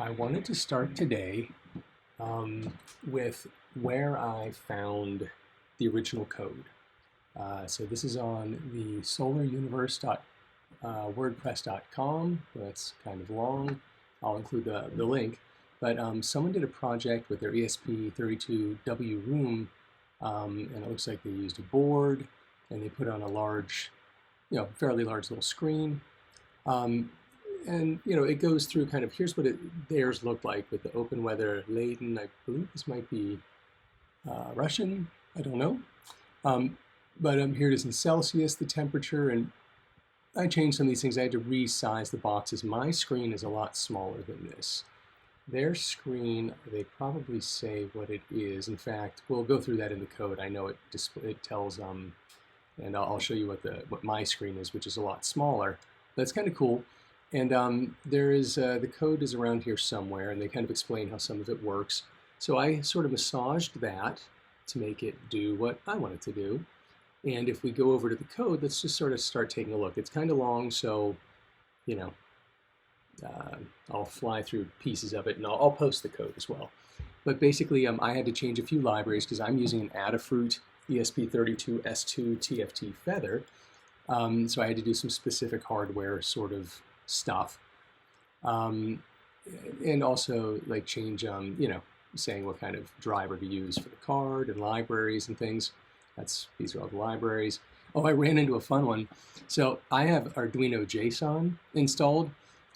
I wanted to start today with where I found the original code. So this is on the solaruniverse.wordpress.com. That's kind of long. I'll include the link. But someone did a project with their ESP32W room, and it looks like they used a board, and they put on a large, fairly large little screen. And it goes through kind of, here's what theirs looked like with the OpenWeather Leiden. I believe this might be Russian, I don't know. But here it is in Celsius, the temperature, and I changed some of these things. I had to resize the boxes. My screen is a lot smaller than this. Their screen, they probably say what it is. In fact, we'll go through that in the code. I know it tells, and I'll show you what my screen is, which is a lot smaller. That's kind of cool. And there is, the code is around here somewhere, and they kind of explain how some of it works. So I sort of massaged that to make it do what I want it to do. And if we go over to the code, let's just sort of start taking a look. It's kind of long, so, I'll fly through pieces of it, and I'll post the code as well. But basically, I had to change a few libraries because I'm using an Adafruit ESP32 S2 TFT Feather. So I had to do some specific hardware sort of stuff, and also like change, saying what kind of driver to use for the card and libraries and things. These are all the libraries. Oh, I ran into a fun one. So I have Arduino JSON installed.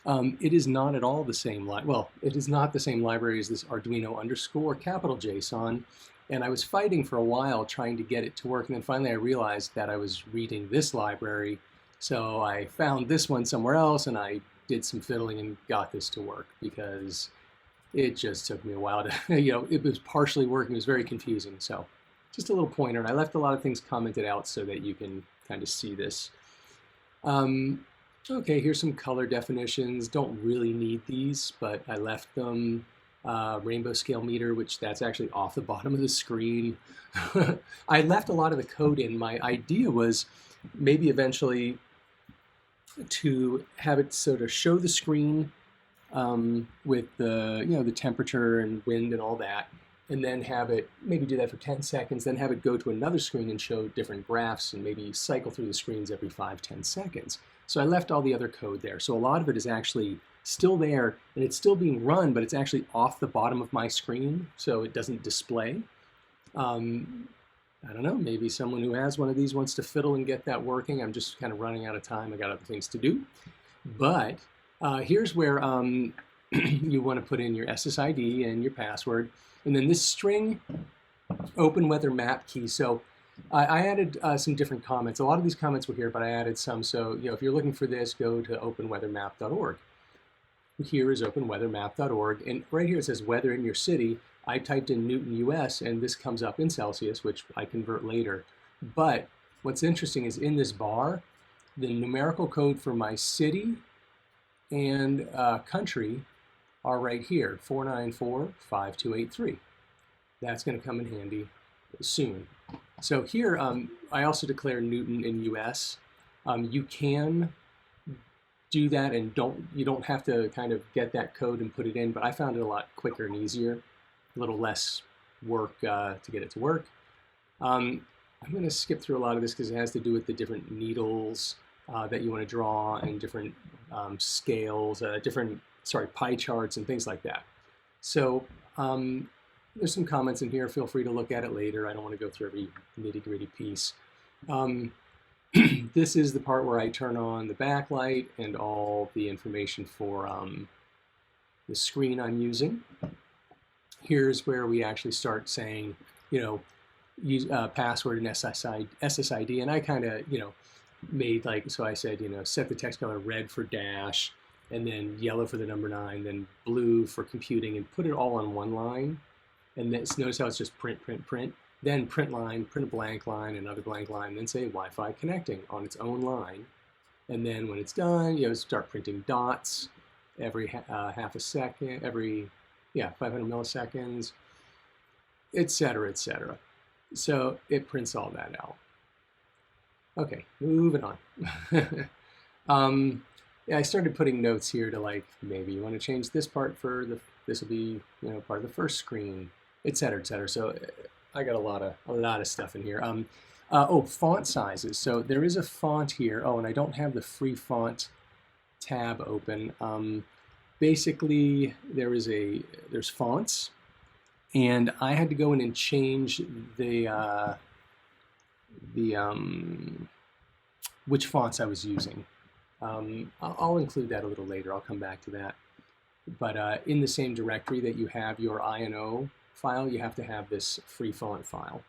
It is not at all the same it is not the same library as this Arduino _JSON. And I was fighting for a while trying to get it to work, and then finally I realized that I was reading this library. So I found this one somewhere else, and I did some fiddling and got this to work, because it just took me a while to, it was partially working. It was very confusing. So just a little pointer, and I left a lot of things commented out so that you can kind of see this. Okay, here's some color definitions. Don't really need these, but I left them. Rainbow scale meter, which that's actually off the bottom of the screen. I left a lot of the code in. My idea was maybe eventually to have it sort of show the screen with the the temperature and wind and all that, and then have it maybe do that for 10 seconds, then have it go to another screen and show different graphs, and maybe cycle through the screens every 5-10 seconds. So I left all the other code there. So a lot of it is actually still there, and it's still being run, but it's actually off the bottom of my screen, so it doesn't display. I don't know, maybe someone who has one of these wants to fiddle and get that working. I'm just kind of running out of time. I got other things to do. But here's where you want to put in your SSID and your password, and then this string OpenWeather map key. So I added some different comments. A lot of these comments were here, but I added some. So if you're looking for this, go to openweathermap.org. Here is openweathermap.org, and right here it says weather in your city. I typed in Newton, US, and this comes up in Celsius, which I convert later. But what's interesting is in this bar, the numerical code for my city and country are right here, 4945283. That's going to come in handy soon. So here, I also declare Newton in US. You can do that, and you don't have to kind of get that code and put it in, but I found it a lot quicker and easier, a little less work to get it to work. I'm going to skip through a lot of this because it has to do with the different needles that you want to draw, and different scales, pie charts and things like that. So there's some comments in here. Feel free to look at it later. I don't want to go through every nitty-gritty piece. This is the part where I turn on the backlight and all the information for the screen I'm using. Here's where we actually start saying, use password and SSID, and I kind of, made so I said, set the text color red for dash, and then yellow for the number 9, then blue for computing, and put it all on one line. And then notice how it's just print, print, print. Then print line, print a blank line, another blank line, then say Wi-Fi connecting on its own line. And then when it's done, start printing dots every half a second, every 500 milliseconds, etc., etc. So it prints all that out. Okay, moving on. I started putting notes here to like, maybe you want to change this part for this will be, part of the first screen, et cetera, et cetera. So I got a lot of stuff in here. Oh, font sizes. So there is a font here. Oh, and I don't have the free font tab open. Basically, there's fonts, and I had to go in and change the which fonts I was using. I'll include that a little later. I'll come back to that. But in the same directory that you have your INO file, you have to have this free font file.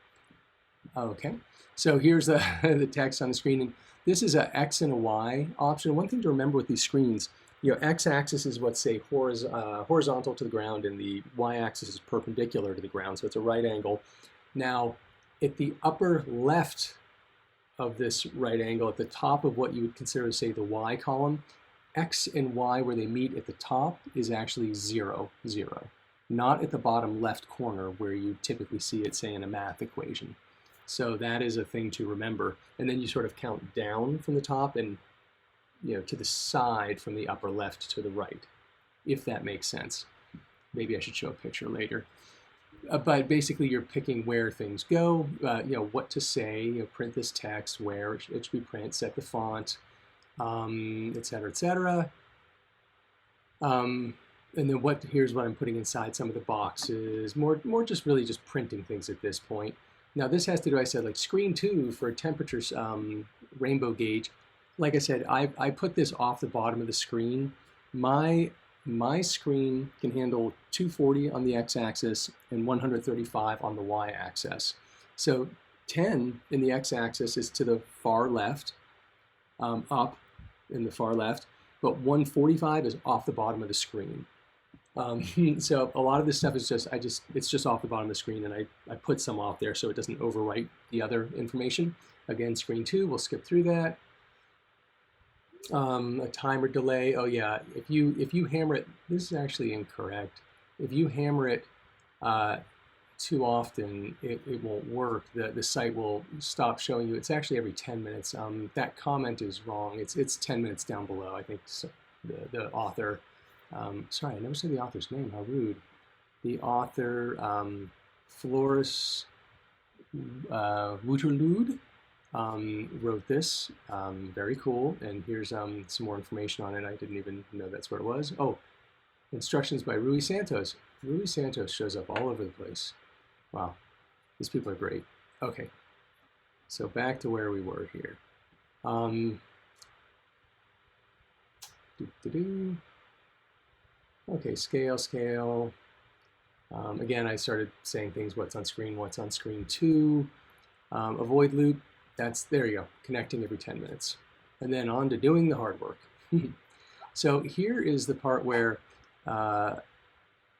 Okay, so here's the, the text on the screen. And this is a X and a Y option. One thing to remember with these screens, X-axis is what's, say, horizontal to the ground, and the Y-axis is perpendicular to the ground, so it's a right angle. Now, at the upper left of this right angle, at the top of what you would consider, say, the Y column, X and Y, where they meet at the top, is actually 0, 0. Not at the bottom left corner where you typically see it, say, in a math equation. So that is a thing to remember. And then you sort of count down from the top and to the side from the upper left to the right, if that makes sense. Maybe I should show a picture later. But basically, you're picking where things go, what to say, print this text, where it should be print, set the font, et cetera, et cetera. And then here's what I'm putting inside some of the boxes, more just really just printing things at this point. Now this has to do, I said, like screen 2 for temperature rainbow gauge. Like I said, I put this off the bottom of the screen. My screen can handle 240 on the x-axis and 135 on the y-axis. So 10 in the x-axis is to the far left, up in the far left, but 145 is off the bottom of the screen. So a lot of this stuff is it's just off the bottom of the screen, and I put some off there so it doesn't overwrite the other information. Again, screen 2, we'll skip through that. A timer delay. Oh yeah, if you hammer it, this is actually incorrect. If you hammer it too often, it won't work. The site will stop showing you. It's actually every 10 minutes. That comment is wrong. It's 10 minutes down below. I think so, the author. Sorry, I never said the author's name. How rude. The author, Floris Wouterlude, wrote this. Very cool. And here's some more information on it. I didn't even know that's where it was. Oh, instructions by Rui Santos. Rui Santos shows up all over the place. Wow, these people are great. Okay, so back to where we were here. Okay, scale. Again, I started saying things, what's on screen 2. Avoid loop, there you go, connecting every 10 minutes. And then on to doing the hard work. So here is the part where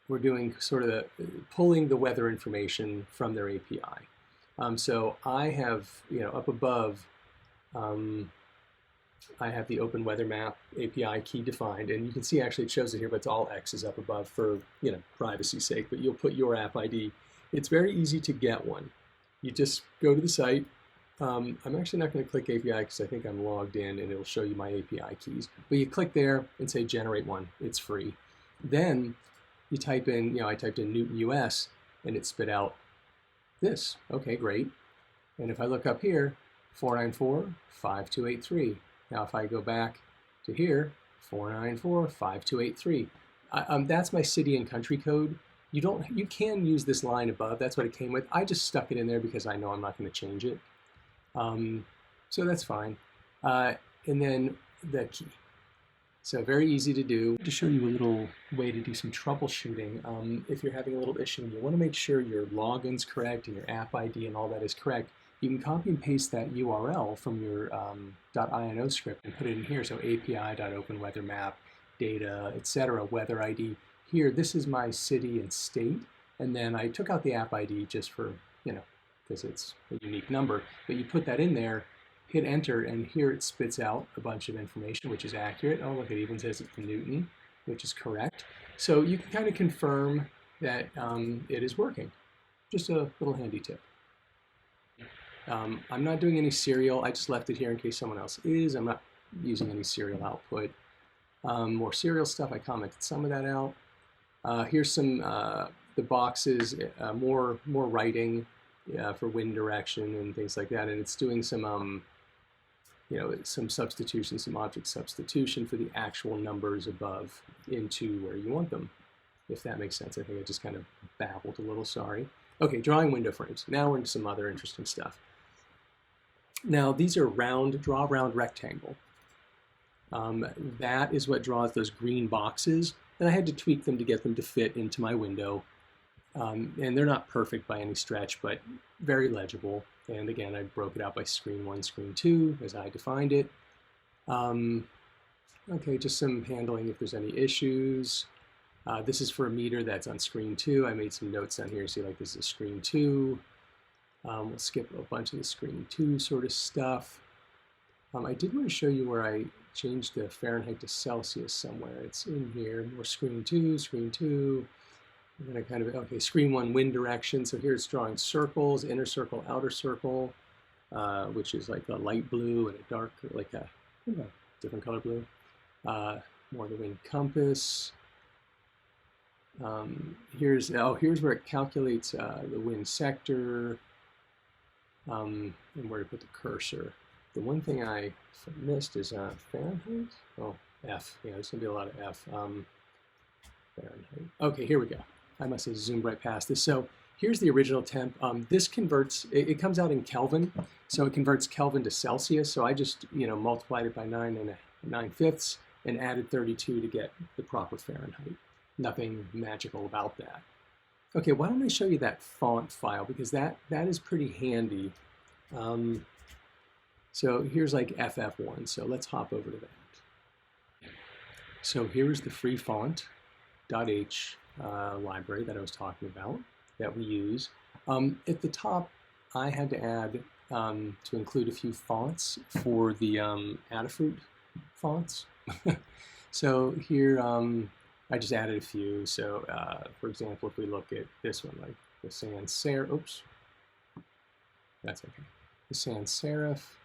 we're doing sort of pulling the weather information from their API. So I have, up above, I have the OpenWeather map API key defined, and you can see actually it shows it here, but it's all X's up above for privacy's sake. But you'll put your app ID. It's very easy to get one. You just go to the site. I'm actually not going to click API because I think I'm logged in, and it'll show you my API keys. But you click there and say generate one. It's free. Then you type in, I typed in Newton US, and it spit out this. Okay, great. And if I look up here, 494-5283. Now if I go back to here, 494-5283. That's my city and country code. You can use this line above. That's what it came with. I just stuck it in there because I know I'm not going to change it. So that's fine. And then the key. So very easy to do. To show you a little way to do some troubleshooting, if you're having a little issue and you want to make sure your login's correct and your app ID and all that is correct, you can copy and paste that URL from your .ino script and put it in here. So api.openweathermap, data, etc., weather ID. Here, this is my city and state. And then I took out the app ID just for, because it's a unique number. But you put that in there, hit enter, and here it spits out a bunch of information, which is accurate. Oh, look, it even says it's Newton, which is correct. So you can kind of confirm that it is working. Just a little handy tip. I'm not doing any serial. I just left it here in case someone else is. I'm not using any serial output. More serial stuff, I commented some of that out. Here's some the boxes, more writing for wind direction and things like that, and it's doing some some substitution, some object substitution for the actual numbers above into where you want them, if that makes sense. I think I just kind of babbled a little, sorry. Okay, drawing window frames. Now we're into some other interesting stuff. Now these are round, draw round rectangle. That is what draws those green boxes, and I had to tweak them to get them to fit into my window. And they're not perfect by any stretch, but very legible. And again, I broke it out by screen 1, screen 2, as I defined it. Okay, just some handling if there's any issues. This is for a meter that's on screen 2. I made some notes down here. See, like this is screen 2. We'll skip a bunch of the screen 2 sort of stuff. I did want to show you where I changed the Fahrenheit to Celsius somewhere. It's in here, more screen 2, screen 2. And then I kind of, okay, screen 1 wind direction. So here it's drawing circles, inner circle, outer circle, which is like a light blue and a dark, like a different color blue. More the wind compass. Here's where it calculates the wind sector and where to put the cursor. The one thing I missed is Fahrenheit. Oh, F. Yeah, there's going to be a lot of F. Fahrenheit. Okay, here we go. I must have zoomed right past this. So here's the original temp. This converts, it comes out in Kelvin, so it converts Kelvin to Celsius. So I just, multiplied it by 9.9 and added 32 to get the proper Fahrenheit. Nothing magical about that. Okay, why don't I show you that font file, because that is pretty handy. So here's like FF1, so let's hop over to that. So here's the free font .h library that I was talking about that we use. At the top, I had to add to include a few fonts for the Adafruit fonts. So here, I just added a few. So for example, if we look at this one, like the sans serif, oops, that's okay. The sans serif.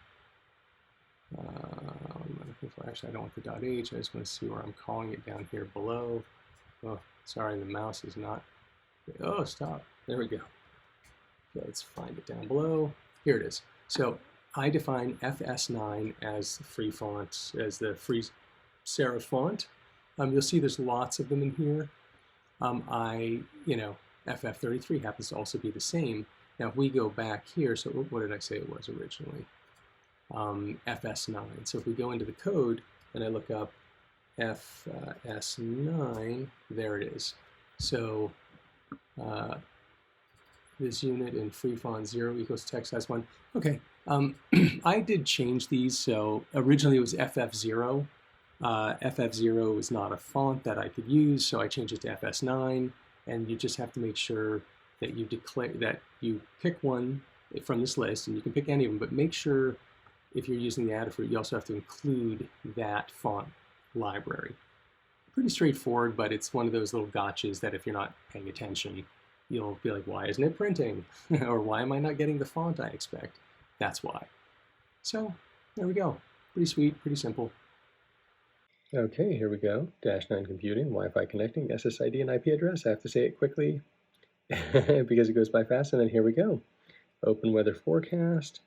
Actually, I don't want the .h. I just want to see where I'm calling it down here below. Oh, sorry, the mouse is not. Oh, stop. There we go. Okay, let's find it down below. Here it is. So I define FS9 as the free font, as the free serif font. You'll see there's lots of them in here. FF33 happens to also be the same. Now, if we go back here, so what did I say it was originally? FS9. So if we go into the code and I look up FS9, there it is. So this unit in free font 0 equals text size 1. Okay, I did change these. So originally it was FF0. FF0 is not a font that I could use, so I changed it to FS9. And you just have to make sure that you pick one from this list, and you can pick any of them, but make sure if you're using the Adafruit, you also have to include that font library. Pretty straightforward, but it's one of those little gotchas that if you're not paying attention, you'll be like, why isn't it printing? Or why am I not getting the font I expect? That's why. So there we go. Pretty sweet, pretty simple. Okay, here we go. -9 computing, Wi-Fi connecting, SSID and IP address. I have to say it quickly because it goes by fast. And then here we go. OpenWeather forecast.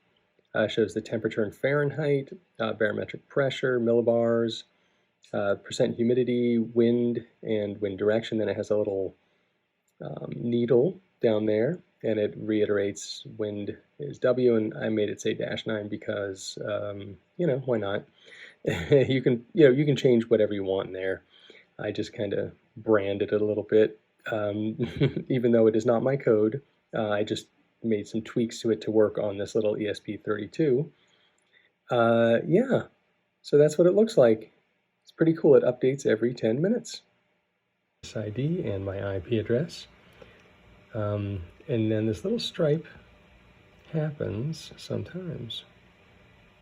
Shows the temperature in Fahrenheit, barometric pressure, millibars, percent humidity, wind, and wind direction. Then it has a little needle down there, and it reiterates wind is W, and I made it say -9 because, why not? you can change whatever you want in there. I just kind of branded it a little bit, even though it is not my code. I just made some tweaks to it to work on this little ESP32. Yeah, so that's what it looks like. It's pretty cool. It updates every 10 minutes. This ID and my IP address. And then this little stripe happens sometimes.